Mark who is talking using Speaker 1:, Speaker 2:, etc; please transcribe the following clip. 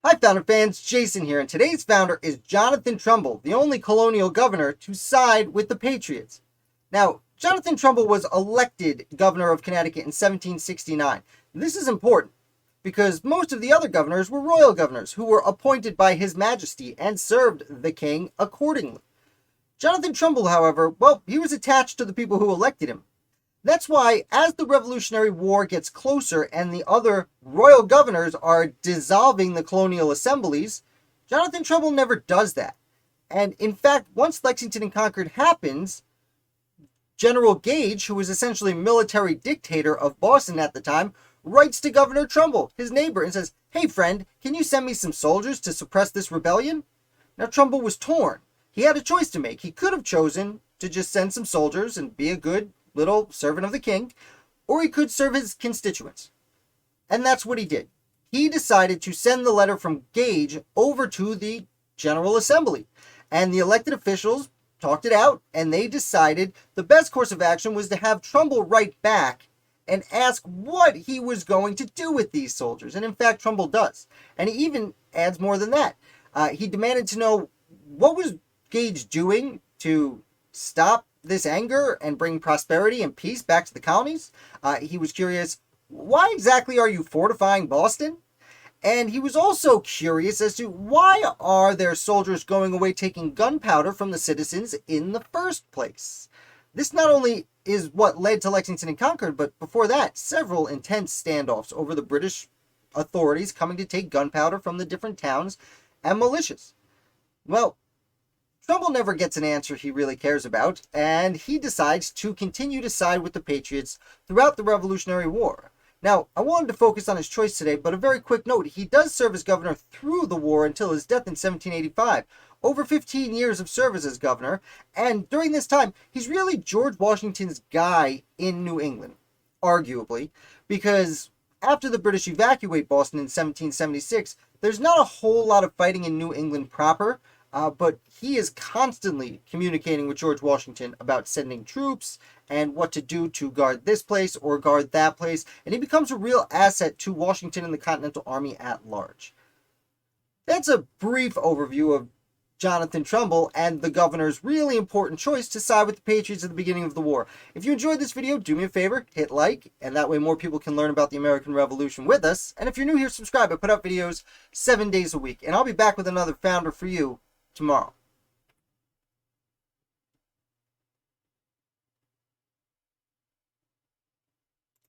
Speaker 1: Hi Founder fans, Jason here, and today's founder is Jonathan Trumbull, the only colonial governor to side with the Patriots. Now, Jonathan Trumbull was elected governor of Connecticut in 1769. This is important because most of the other governors were royal governors who were appointed by His Majesty and served the king accordingly. Jonathan Trumbull, however, well, he was attached to the people who elected him. That's why, as the Revolutionary War gets closer and the other royal governors are dissolving the colonial assemblies, Jonathan Trumbull never does that. And in fact, once Lexington and Concord happens, General Gage, who was essentially military dictator of Boston at the time, writes to Governor Trumbull, his neighbor, and says, "Hey friend, can you send me some soldiers to suppress this rebellion?" Now Trumbull was torn. He had a choice to make. He could have chosen to just send some soldiers and be a good little servant of the king, or he could serve his constituents. And that's what he did. He decided to send the letter from Gage over to the General Assembly. And the elected officials talked it out, and they decided the best course of action was to have Trumbull write back and ask what he was going to do with these soldiers. And in fact, Trumbull does. And he even adds more than that. He demanded to know what was Gage doing to stop this anger and bring prosperity and peace back to the colonies. He was curious, why exactly are you fortifying Boston? And he was also curious as to why are their soldiers going away taking gunpowder from the citizens in the first place? This not only is what led to Lexington and Concord, but before that, several intense standoffs over the British authorities coming to take gunpowder from the different towns and militias. Well, Trumbull never gets an answer he really cares about, and he decides to continue to side with the Patriots throughout the Revolutionary War. Now, I wanted to focus on his choice today, but a very quick note, he does serve as governor through the war until his death in 1785. Over 15 years of service as governor, and during this time, he's really George Washington's guy in New England, arguably, because after the British evacuate Boston in 1776, there's not a whole lot of fighting in New England proper, but he is constantly communicating with George Washington about sending troops and what to do to guard this place or guard that place, and he becomes a real asset to Washington and the Continental Army at large. That's a brief overview of Jonathan Trumbull and the governor's really important choice to side with the Patriots at the beginning of the war. If you enjoyed this video, do me a favor, hit like, and that way more people can learn about the American Revolution with us. And if you're new here, subscribe. I put out videos 7 days a week, and I'll be back with another founder for you tomorrow.